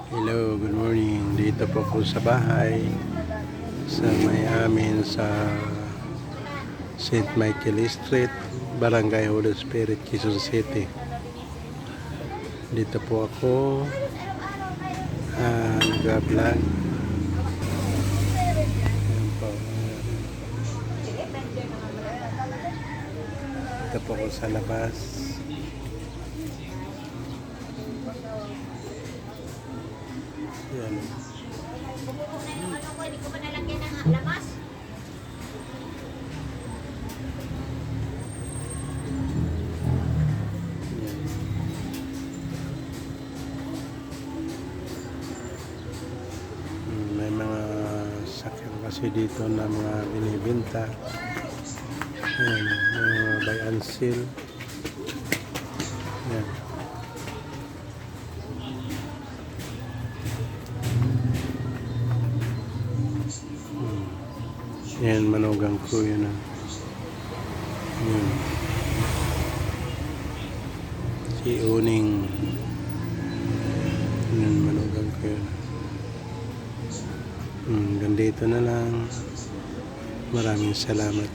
Hello, good morning. Dito po po sa bahay sa may amin sa St. Michael Street, Barangay Holy Spirit, Quezon City. Dito po ako nag-vlog. Ayan po. Dito po ako sa labas. Yan. Hindi ko ba nalagyan ng lamas? Yan. May mga sakyan kasi dito na mga binibenta. Yan. May buy and sell. Yan. Yan, manugang ko yun. Yan. Si Uning. Yan, manugang ko yun. Gandito na lang. Maraming salamat.